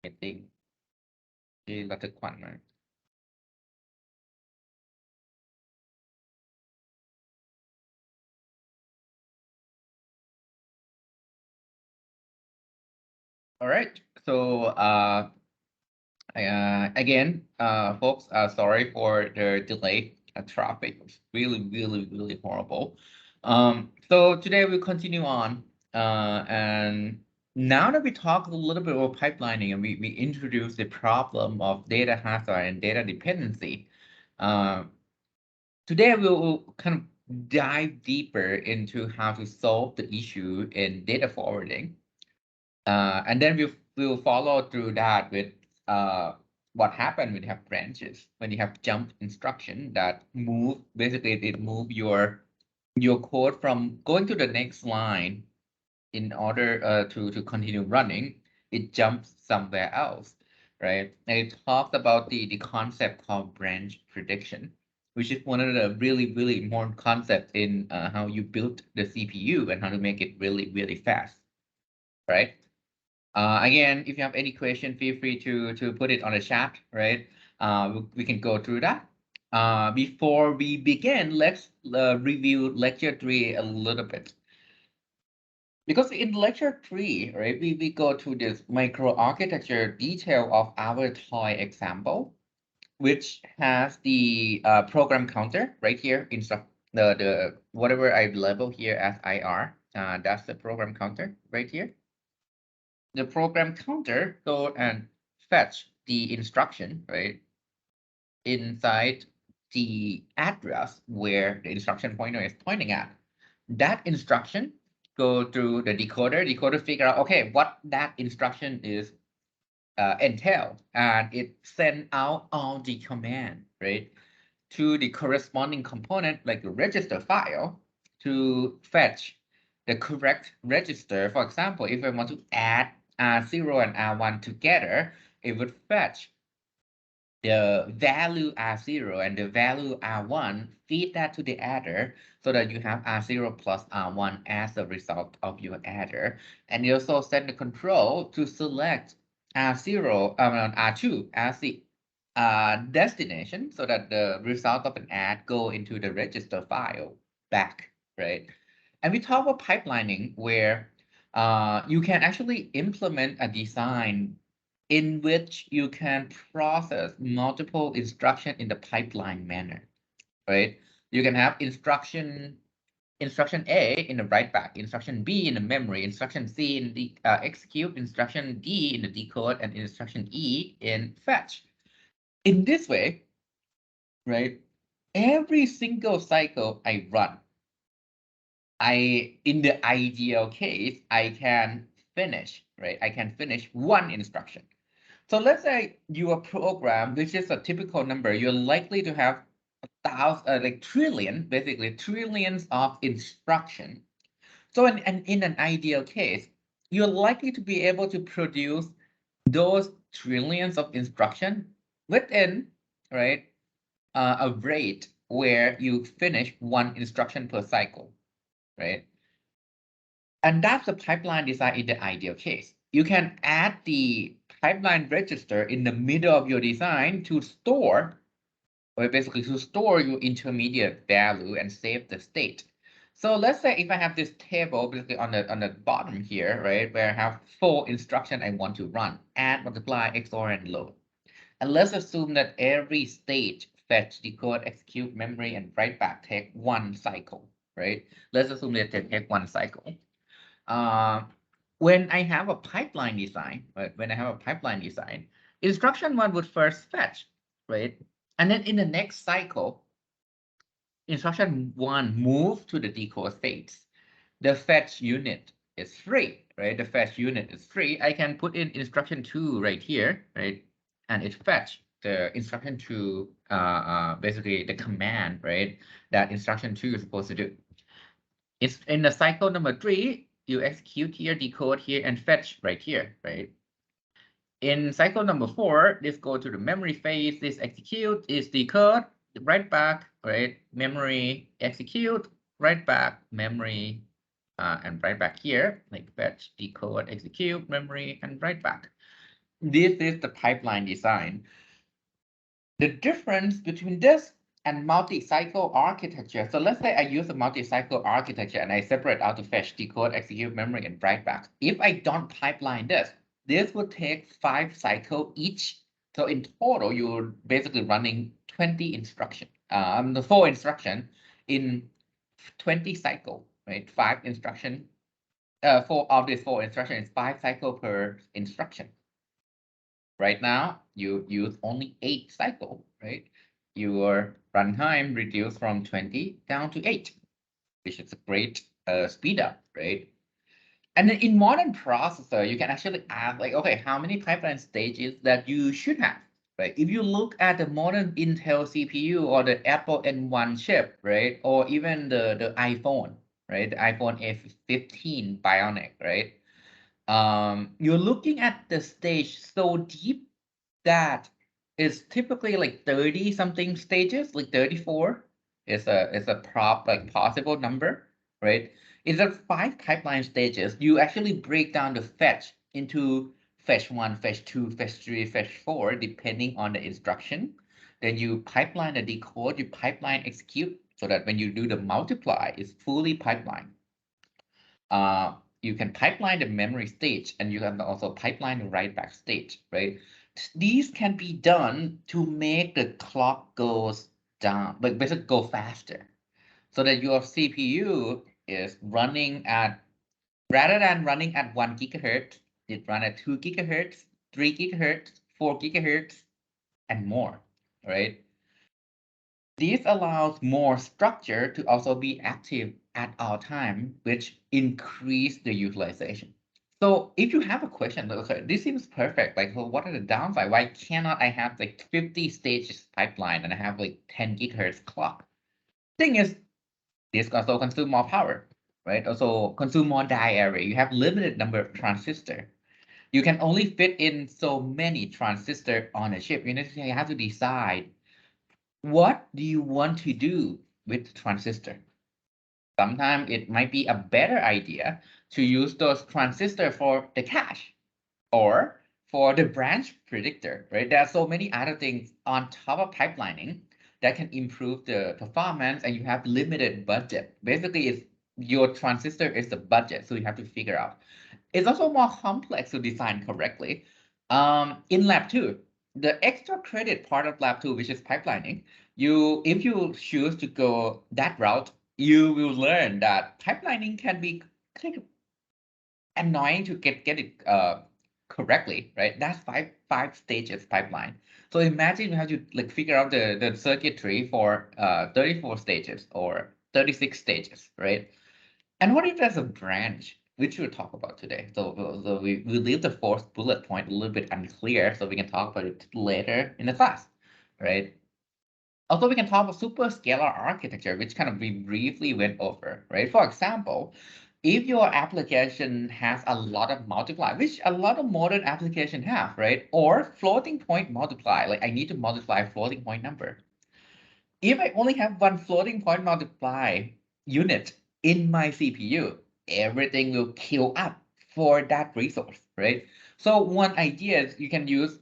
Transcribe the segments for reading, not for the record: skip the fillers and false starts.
I think ที่ระทึกขวัญมา All right. So again, folks, sorry for the delay. Traffic was really horrible. So today we'll continue on. And now that we talk a little bit about pipelining and we introduce the problem of data hazard and data dependency, today we'll kind of dive deeper into how to solve the issue in data forwarding. And then we'll follow through that with what happened when you have branches, when you have jump instruction that move, basically it move your code from going to the next line in order to continue running, it jumps somewhere else, right? And it talks about the concept called branch prediction, which is one of the really important concepts in how you build the CPU and how to make it really fast, right? Again, if you have any question, feel free to put it on the chat, right? We can go through that. Before we begin, let's review lecture 3 a little bit. Because in lecture 3, right, we go to this microarchitecture detail of our toy example, which has the program counter right here in the whatever I label here as IR. That's the program counter right here. The program counter go and fetch the instruction, right, inside the address where the instruction pointer is pointing at. That instruction go through the decoder. Decoder figure out, okay, what that instruction is entail, and it send out all the command, right, to the corresponding component like the register file to fetch the correct register. For example, if I want to add R0 and R1 together, it would fetch the value R0 and the value R1, feed that to the adder so that you have R0 plus R1 as a result of your adder. And you also set the control to select R0, R2 as the destination so that the result of an add go into the register file back, right? And we talk about pipelining where you can actually implement a design in which you can process multiple instruction in the pipeline manner, right? You can have instruction A in the write back, instruction B in the memory, instruction C in the execute, instruction D in the decode, and instruction E in fetch. In this way, right, every single cycle I run, in the ideal case, I can finish, right? I can finish one instruction. So let's say your program, which is a typical number, you're likely to have like basically trillions of instruction. So in an ideal case, you're likely to be able to produce those trillions of instruction within, right, a rate where you finish one instruction per cycle, right? And that's the pipeline design in the ideal case. You can add the pipeline register in the middle of your design to store, or basically to store your intermediate value and save the state. So let's say if I have this table basically on the bottom here, right, where I have 4 instructions I want to run: add, multiply, XOR, and load. And let's assume that every stage, fetch, decode, execute, memory, and write back take one cycle, right? Let's assume that they take one cycle. When I have a pipeline design, right? When I have a pipeline design, instruction 1 would first fetch, right? And then in the next cycle, instruction 1 move to the decode phase. The fetch unit is free, right? The fetch unit is free. I can put in instruction 2 right here, right? And it fetch the instruction 2, basically the command, right? That instruction 2 is supposed to do. It's in the cycle number 3, you execute here, decode here, and fetch right here, right? In cycle number 4, this go to the memory phase, this execute, is decode, write back, right? Memory, execute, write back, memory, and write back here, like fetch, decode, execute, memory, and write back. This is the pipeline design. The difference between this and multi-cycle architecture. So let's say I use a multi-cycle architecture and I separate out to fetch, decode, execute, memory, and write back. If I don't pipeline this would take 5 cycles each. So in total, you're basically running 20 instruction, the 4 instruction in 20 cycle, right? 5 instruction, 4 of these 4 instructions is 5 cycle per instruction. Right now, you use only 8 cycle, right? Your runtime reduced from 20 down to 8, which is a great speed up, right? And then in modern processor, you can actually ask like, okay, how many pipeline stages that you should have, right? If you look at the modern Intel CPU or the Apple N1 chip, right? Or even the iPhone, right? The iPhone A15 Bionic, right? You're looking at the stage so deep that is typically like 30 something stages, like 34 is a possible number, right? It's a 5 pipeline stages. You actually break down the fetch into fetch 1, fetch 2, fetch 3, fetch 4, depending on the instruction. Then you pipeline the decode, you pipeline execute, so that when you do the multiply, it's fully pipeline. You can pipeline the memory stage, and you can also pipeline the write back stage, right? These can be done to make the clock goes down, but basically go faster, so that your CPU is running at, rather than running at 1 gigahertz, it run at 2 gigahertz, 3 gigahertz, 4 gigahertz, and more, right? This allows more structure to also be active at all time, which increase the utilization. So if you have a question, okay, this seems perfect. Like, well, what are the downsides? Why cannot I have like 50 stages pipeline and I have like 10 gigahertz clock? Thing is, this also consume more power, right? Also consume more die area. You have limited number of transistor. You can only fit in so many transistor on a chip. You have to decide, what do you want to do with the transistor? Sometimes it might be a better idea to use those transistors for the cache or for the branch predictor, right? There are so many other things on top of pipelining that can improve the performance, and you have limited budget. Basically, it's your transistor is the budget, so you have to figure out. It's also more complex to design correctly. In lab 2, the extra credit part of lab 2, which is pipelining, if you choose to go that route, you will learn that pipelining can be kind of annoying to get it correctly, right? That's five stages pipeline. So imagine you have to like figure out the circuitry for 34 stages or 36 stages, right? And what if there's a branch, which we'll talk about today? So we leave the fourth bullet point a little bit unclear, so we can talk about it later in the class, right? Also, we can talk about superscalar architecture, which kind of we briefly went over, right? For example, if your application has a lot of multiply, which a lot of modern applications have, right? Or floating point multiply, like I need to multiply a floating point number. If I only have one floating point multiply unit in my CPU, everything will queue up for that resource, right? So one idea is you can use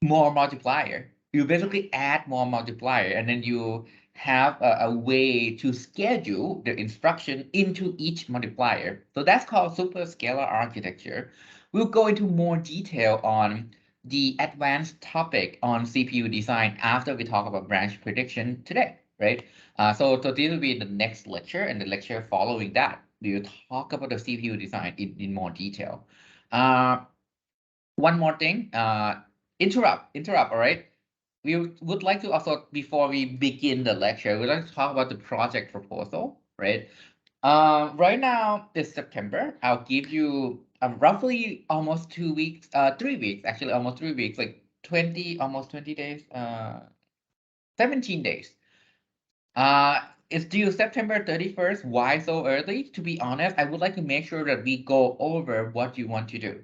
more multiplier. You basically add more multiplier, and then you have a way to schedule the instruction into each multiplier. So that's called superscalar architecture. We'll go into more detail on the advanced topic on CPU design after we talk about branch prediction today, right? So this will be the next lecture, and the lecture following that, we will talk about the CPU design in more detail. One more thing, interrupt, all right? We would like to also, before we begin the lecture, we'd like to talk about the project proposal, right? Right now, this September, I'll give you roughly almost 2 weeks, 3 weeks, actually almost 3 weeks, like almost 20 days, 17 days. It's due September 31st. Why so early? To be honest, I would like to make sure that we go over what you want to do.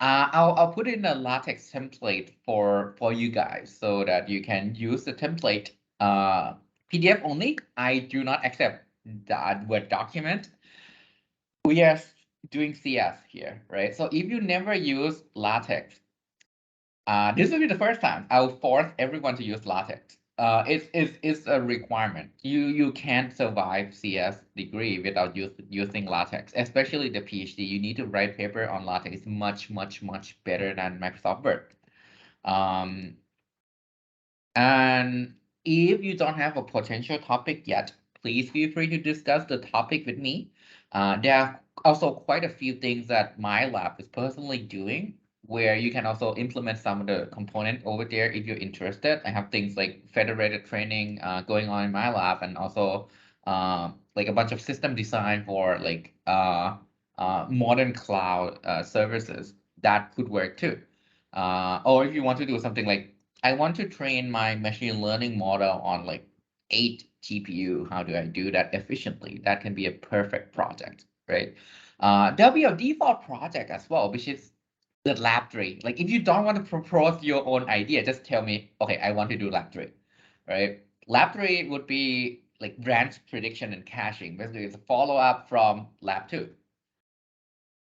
I'll put in a LaTeX template for you guys so that you can use the template. PDF only. I do not accept that Word document. We are doing CS here, right? So if you never use LaTeX, This will be the first time I'll force everyone to use LaTeX. It's a requirement. You can't survive CS degree without using LaTeX, especially the PhD. You need to write paper on LaTeX. It's much better than Microsoft Word. Um, and if you don't have a potential topic yet, please feel free to discuss the topic with me. There are also quite a few things that my lab is personally doing where you can also implement some of the component over there if you're interested. I have things like federated training going on in my lab, and also like a bunch of system design for like modern cloud services that could work too. Or if you want to do something like, I want to train my machine learning model on like 8 GPU. How do I do that efficiently? That can be a perfect project, right? There'll be a default project as well, which is the lab 3. Like if you don't want to propose your own idea, just tell me, okay, I want to do lab 3, right? Lab 3 would be like branch prediction and caching. Basically, it's a follow-up from lab 2.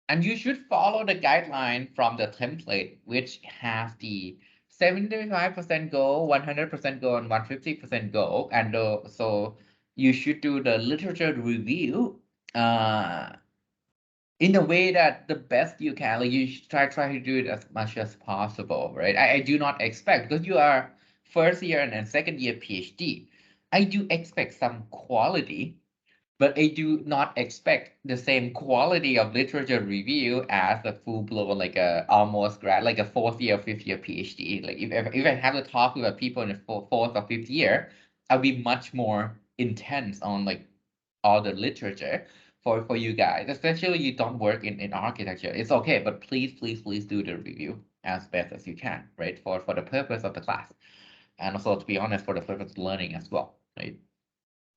And you should follow the guideline from the template, which has the 75% go, 100% go, and 150% go. And so you should do the literature review in a way that the best you can. Like you should try to do it as much as possible, right? I do not expect, because you are first year and then second year PhD, I do expect some quality, but I do not expect the same quality of literature review as a full-blown, like a almost grad, like a fourth year, fifth year PhD. Like if I have to talk with people in the fourth or fifth year, I'll be much more intense on like all the literature for you guys, especially you don't work in architecture. It's okay, but please do the review as best as you can, right? For the purpose of the class. And also, to be honest, for the purpose of learning as well, right?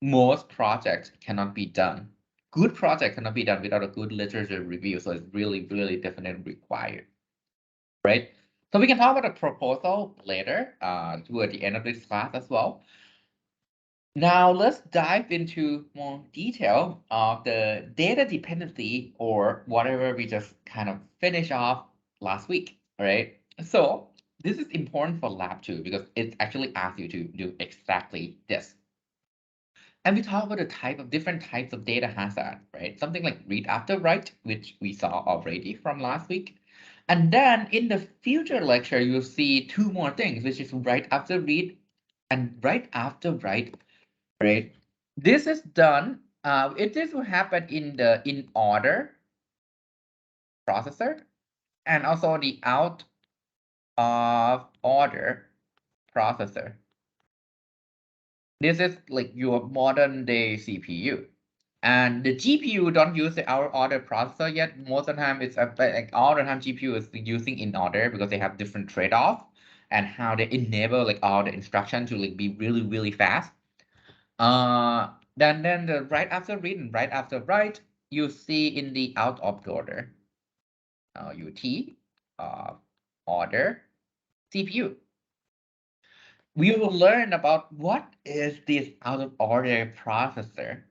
Most projects cannot be done. Good project cannot be done without a good literature review. So it's really definitely required, right? So we can talk about the proposal later, toward the end of this class as well. Now let's dive into more detail of the data dependency, or whatever we just kind of finished off last week, right? So this is important for lab 2 because it actually asks you to do exactly this. And we talk about the different types of data hazard, right? Something like read after write, which we saw already from last week. And then in the future lecture, you'll see 2 more things, which is write after read and write after write, right? This is done, this will happen in the in order processor, and also the out of order processor. This is like your modern day CPU. And the GPU don't use the out order processor yet. Most of the time, it's like all the time GPU is using in order because they have different trade-off and how they enable like all the instructions to like be really fast. Then the right after read and right after write, you see in the out of order, order CPU. We will learn about what is this out of order processor.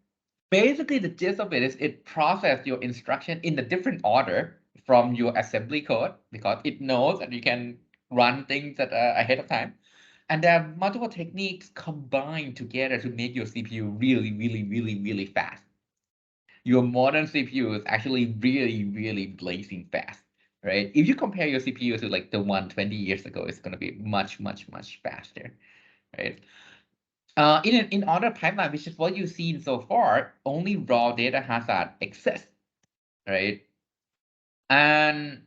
Basically, the gist of it is it processes your instruction in a different order from your assembly code because it knows that you can run things ahead of time. And there are multiple techniques combined together to make your CPU really fast. Your modern CPU is actually really blazing fast, right? If you compare your CPU to like the one 20 years ago, it's going to be much faster, right? In order pipeline, which is what you've seen so far, only raw data hazard exists, right? And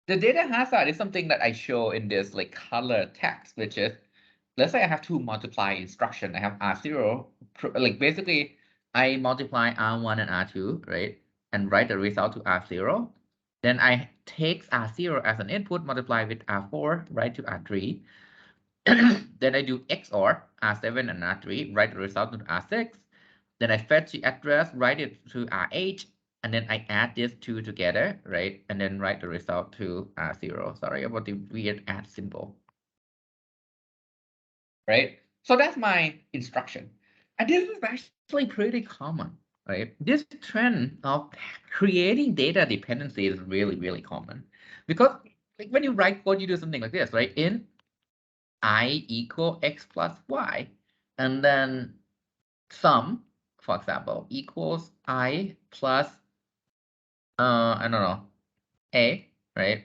the data hazard is something that I show in this like color text, which is, let's say I have 2 multiply instruction. I have R0, like basically I multiply R1 and R2, right? And write the result to R0. Then I take R0 as an input, multiply with R4, write to R3. Then I do XOR R7 and R3, write the result to R6. Then I fetch the address, write it to R8, and then I add these 2 together, right? And then write the result to R0. Sorry about the weird add symbol, right? So that's my instruction. And this is actually pretty common, right? This trend of creating data dependency is really common because like when you write code, you do something like this, right? Int I equal x plus y, and then sum, for example, equals I plus I don't know, a, right?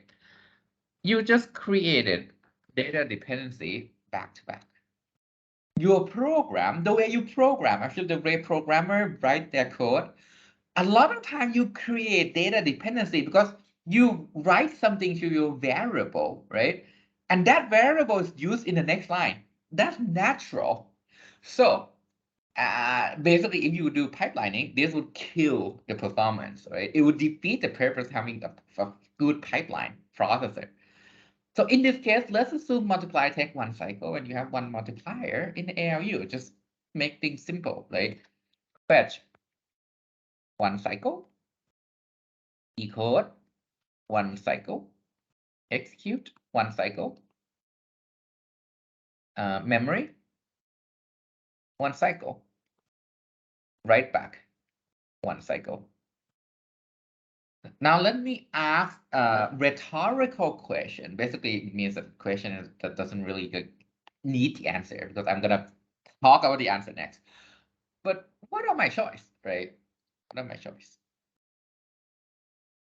You just created data dependency back to back. Your program, the way you program, actually the way programmer write their code, a lot of time you create data dependency because you write something to your variable, right? And that variable is used in the next line. That's natural. So basically, if you do pipelining, this would kill the performance, right? It would defeat the purpose of having a good pipeline processor. So in this case, let's assume multiply take one cycle and you have one multiplier in the ALU. Just make things simple, right? Fetch one cycle, decode one cycle, execute one cycle, memory one cycle, write back one cycle. Now let me ask a rhetorical question. Basically, it means a question that doesn't really need the answer because I'm gonna talk about the answer next. But what are my choice, right? What are my choice?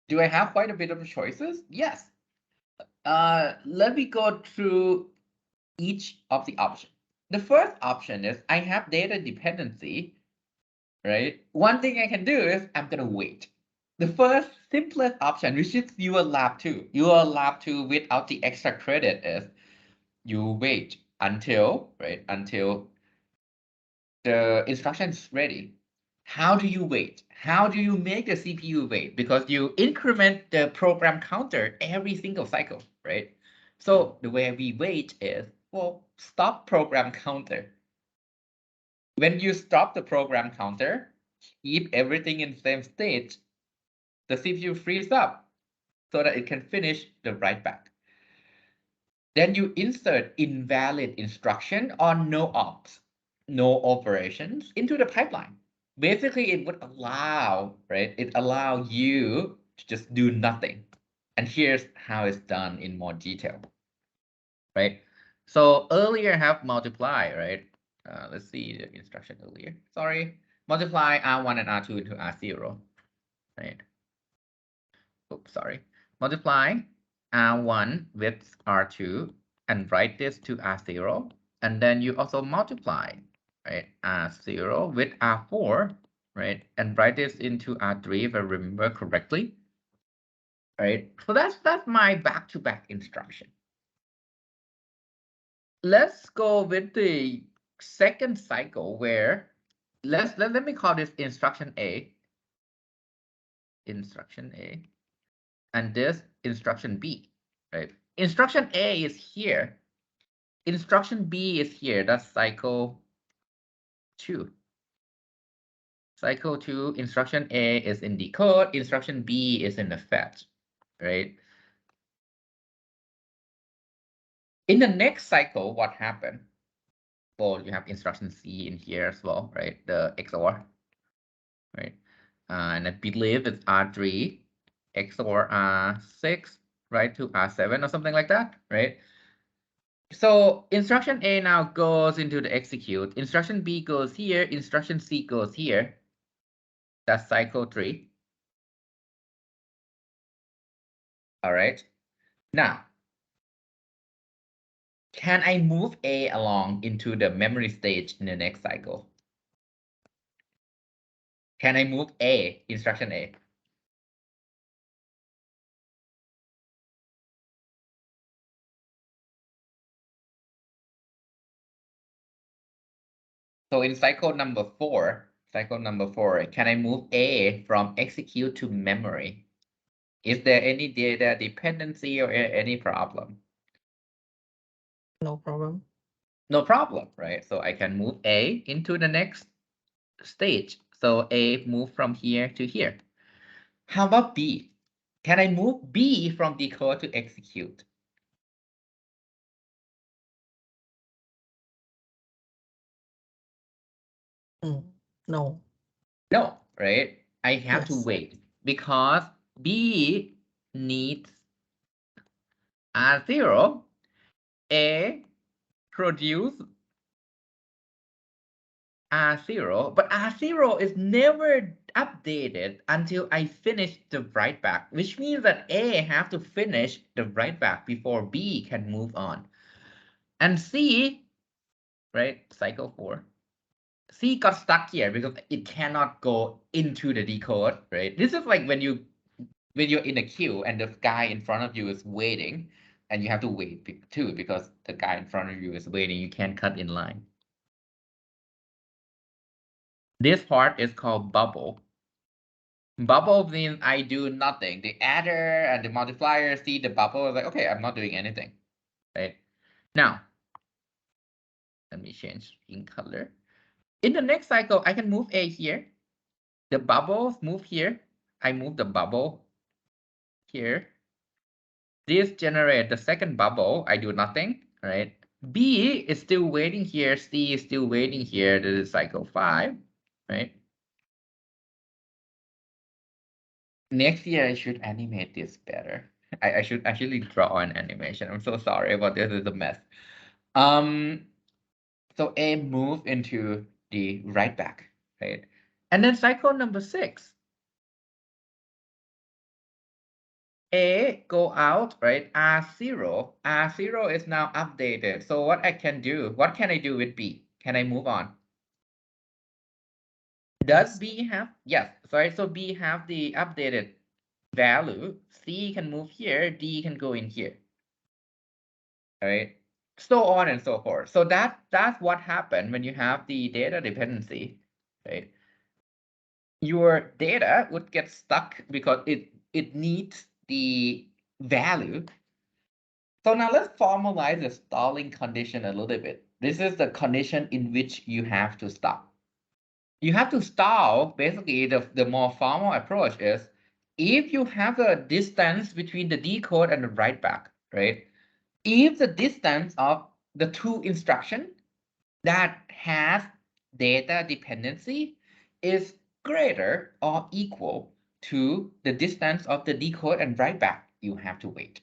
Do I have quite a bit of choices? Yes. Let me go through each of the options. The first option is I have data dependency, right? One thing I can do is I'm gonna wait. The first simplest option, which is your lab 2. Your lab 2 without the extra credit is you wait until, right? Until the instruction is ready. How do you wait? How do you make the CPU wait? Because you increment the program counter every single cycle, right? So the way we wait is, well, stop program counter. When you stop the program counter, keep everything in the same state, the CPU frees up so that it can finish the write back. Then you insert invalid instruction or no ops, no operations into the pipeline. Basically, it would allow, right? It allows you to just do nothing. And here's how it's done in more detail, right? So earlier have multiply, right? Let's see the instruction earlier. Sorry, multiply R1 and R2 into R0, right? Oops, sorry. Multiply R1 with R2 and write this to R0. And then you also multiply, right, R0 with R4, right, and write this into R3 if I remember correctly, right? So that's my back-to-back instruction. Let's go with the second cycle where let me call this instruction A, and this instruction B, right? Instruction A is here. Instruction B is here. That's cycle 2. Cycle 2, instruction A is in decode. Instruction B is in the fetch, right? In the next cycle, what happened? Well, you have instruction C in here as well, right? The XOR, right? And I believe it's R3 XOR R6, right? To R7 or something like that, right? So instruction A now goes into the execute. Instruction B goes here. Instruction C goes here. That's cycle 3. All right. Now, can I move A along into the memory stage in the next cycle? Can I move A, instruction A? So in cycle number 4, can I move A from execute to memory? Is there any data dependency or any problem? No problem. No problem, right? So I can move A into the next stage. So A move from here to here. How about B? Can I move B from decode to execute? No. No, right? I have to Yes. wait because B needs R0, A produce R0, but R0 is never updated until I finish the write back, which means that A have to finish the write back before B can move on. And C, right, cycle 4. C got stuck here because it cannot go into the decode, right? This is like when you're in a queue and the guy in front of you is waiting, and you have to wait too because the guy in front of you is waiting. You can't cut in line. This part is called bubble. Bubble means I do nothing. The adder and the multiplier see the bubble is like, okay, I'm not doing anything, right? Now, let me change in color. In the next cycle, I can move A here. The bubbles move here. I move the bubble here. This generates the second bubble. I do nothing, right? B is still waiting here. C is still waiting here. This is cycle 5, right? Next year, I should animate this better. I should actually draw an animation. I'm so sorry, but this is a mess. So A move into the write back, right? And then cycle number 6. A go out, right? R0. R0 is now updated. So what can I do with B? Can I move on? Does B have, yes, sorry, so B have the updated value. C can move here, D can go in here. All right, so on and so forth. So that's what happened when you have the data dependency, right? Your data would get stuck because it needs the value. So now let's formalize the stalling condition a little bit. This is the condition in which you have to stop. You have to stall, basically the more formal approach is if you have a distance between the decode and the write back, right? If the distance of the two instructions that has data dependency is greater or equal to the distance of the decode and write back, you have to wait.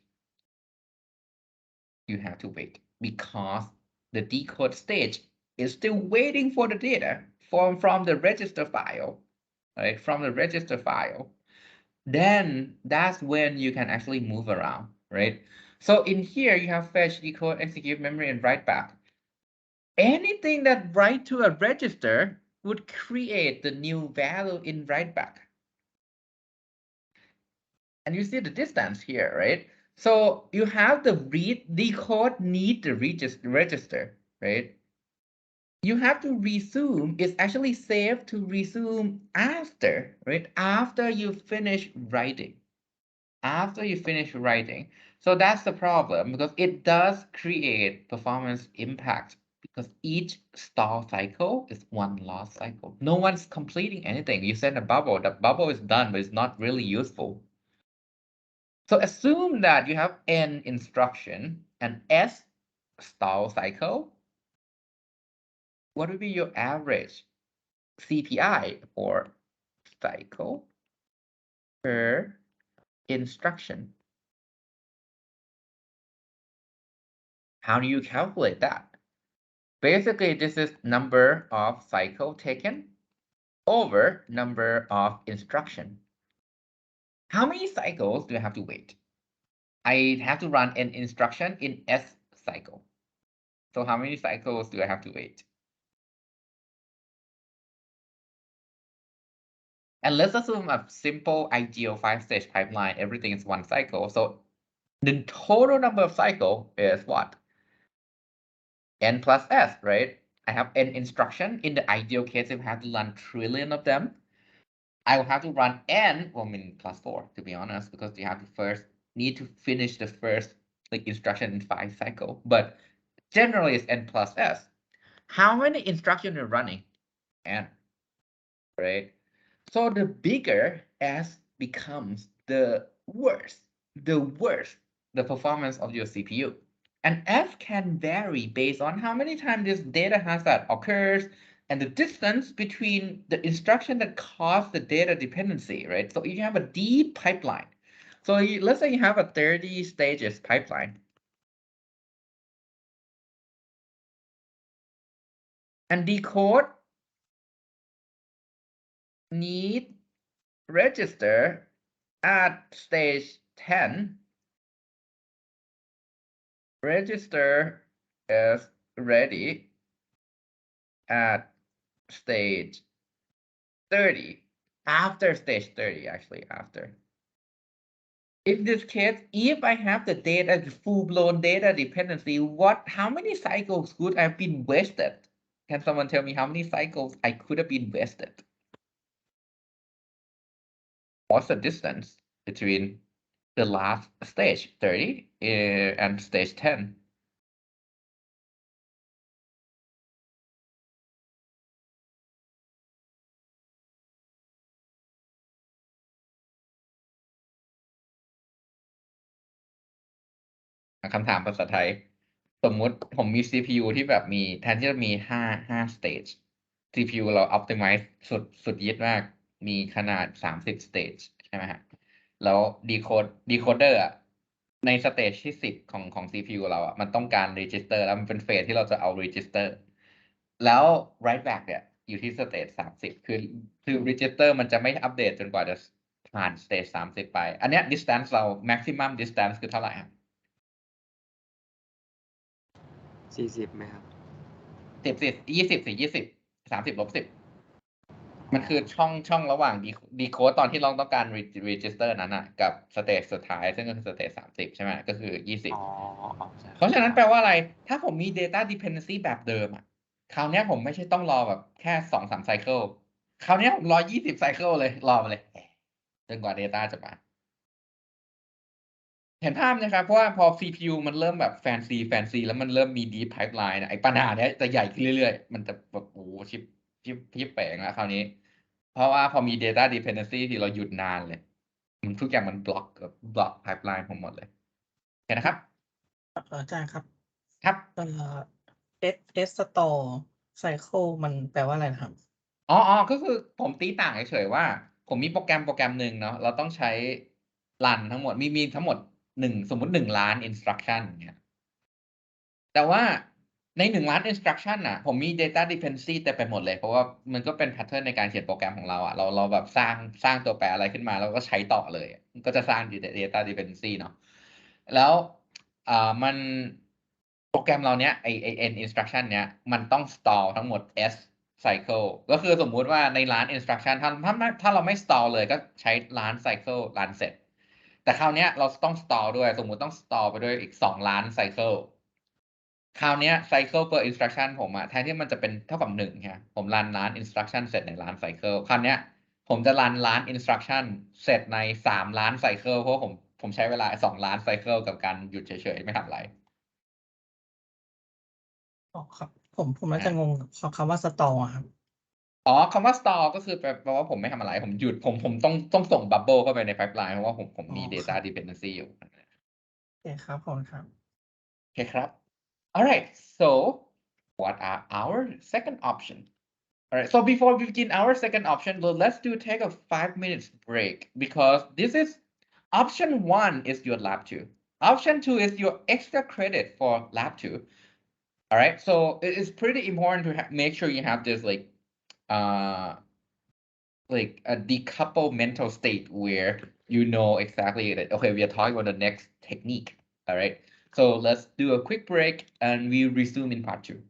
You have to wait because the decode stage is still waiting for the data from the register file, right? From the register file. Then that's when you can actually move around, right? So in here, you have fetch, decode, execute, memory, and write back. Anything that write to a register would create the new value in write back. And you see the distance here, right? So you have the read, decode, need the register, right? You have to resume. It's actually safe to resume after, right? After you finish writing. After you finish writing. So that's the problem because it does create performance impact because each stall cycle is one loss cycle. No one's completing anything. You send a bubble, the bubble is done, but it's not really useful. So assume that you have n instruction and s stall cycle. What would be your average CPI for cycle per instruction? How do you calculate that? Basically, this is number of cycle taken over number of instruction. How many cycles do I have to wait? I have to run an instruction in S cycle. So how many cycles do I have to wait? And let's assume a simple ideal 5-stage pipeline. Everything is one cycle. So the total number of cycle is what? N plus S, right? I have n instruction. In the ideal case, if I have to run trillion of them, I will have to run n, well, I mean plus 4, to be honest, because you have to first need to finish the first like instruction in 5 cycle. But generally, it's n plus S. How many instructions are running? N, right? So the bigger S becomes, the worse the performance of your CPU. And F can vary based on how many times this data hazard occurs and the distance between the instruction that caused the data dependency, right? So if you have a deep pipeline, So let's say you have a 30 stages pipeline. And decode need register at stage 10. Register is ready at stage 30. After stage 30, actually, after. In this case, if I have the data, full-blown data dependency, how many cycles could have been wasted? Can someone tell me how many cycles I could have been wasted? What's the distance between the last stage, 30, and stage 10?คำถามภาษาไทย สมมุติผมมี CPU ที่แบบมีแทนที่จะมี5 stage CPU เรา optimize สุดยิดมาก มีขนาด30 stage ใช่ไหมฮะ แล้ว decoder อ่ะ ในสเตจที่10ของ CPU เราอ่ะ มันต้องการ register แล้วมันเป็นเฟสที่เราจะเอา register แล้ว write back เนี่ยอยู่ที่สเตจ30คือ register มันจะไม่อัปเดตจนกว่าจะผ่านสเตจ30ไป อันเนี้ย distance เรา maximum distance คือเท่าไหร่ครับ 40ไหมครับ 20 30 ลบ 10 มันคือช่องระหว่างdecode ตอนที่เราต้องการ register นั้นน่ะกับสเตจสุดท้ายซึ่งก็คือสเตจ30ใช่ไหมก็คือ20ใช่ เพราะฉะนั้นแปลว่าอะไรถ้าผมมี data dependency แบบเดิมอ่ะคราวนี้ผมไม่ใช่ต้องรอแบบแค่ 2-3 cycle คราวนี้ผมรอ20 cycle เลยรอมาเลยจนกว่า data จะมาเห็นภาพนะครับเพราะว่าพอ CPU มันเริ่มแบบแฟนซีแล้วมันเริ่มมี deep pipeline ไอ้ปัญหาเนี้ยจะใหญ่ขึ้นเรื่อยๆมันจะแบบโอ้ชิปแปลงแล้วคราวนี้เพราะว่าพอมี data dependency ที่เราหยุดนานเลยมันทุกอย่างมันบล็อก pipeline ผมหมดเลยเห็นนะครับอาจารย์ครับ ครับS store cycle มันแปลว่าอะไรนะครับ อ๋อก็คือผมตีต่างเฉยๆว่าผมมีโปรแกรมหนึ่งเนาะเราต้องใช้รันทั้งหมดมีทั้งหมดสมมุติ1 ล้าน instruction อย่างเงี้ยแต่ว่าใน1 ล้าน instruction น่ะผมมี data dependency เต็มไปหมดเลยเพราะว่ามันก็เป็น pattern ในการเขียนโปรแกรมของเราอ่ะเราแบบสร้างตัวแปรอะไรขึ้นมาเราก็ใช้ต่อเลยมันก็จะสร้าง data dependency เนาะแล้วมันโปรแกรมเราเนี้ยไอ n instruction เนี้ยมันต้อง stall ทั้งหมด s cycle ก็คือสมมุติว่าในล้าน instruction ถ้าเราไม่ stall เลยก็ใช้ล้าน cycle ล้านเสร็จแต่คราวเนี้ยเราต้อง stall ด้วยสมมุติต้อง stall ไปด้วยอีก2 ล้าน cycle คราวนี้ cycle per instruction ผมอะแทนที่มันจะเป็นเท่ากับ1ใช่ผมรันล้าน instruction เสร็จในล้าน cycle คราวนี้ผมจะรันล้าน instruction เสร็จใน3 ล้าน cycle เพราะผมใช้เวลา2 ล้าน cycle กับการหยุดเฉยๆไม่ทำอะไรอ๋อครับผมน่าจะงงกับคำว่า store อะครับคำว่า store ก็คือแปลว่าผมไม่ทำอะไรผมหยุดผมต้องส่ง bubble เข้าไปใน pipeline เพราะว่าผมมี data dependency อยู่โอเคครับขอบคุณครับ โอเคครับ alright so what are our second option Alright, so before we begin our second option, let's take a 5 minutes break because this is option 1 is your lab 2. Option 2 is your extra credit for lab 2. Alright, so it is pretty important to make sure you have this like a decoupled mental state where you know exactly that, okay, we are talking about the next technique. Alright, so let's do a quick break and we resume in part 2.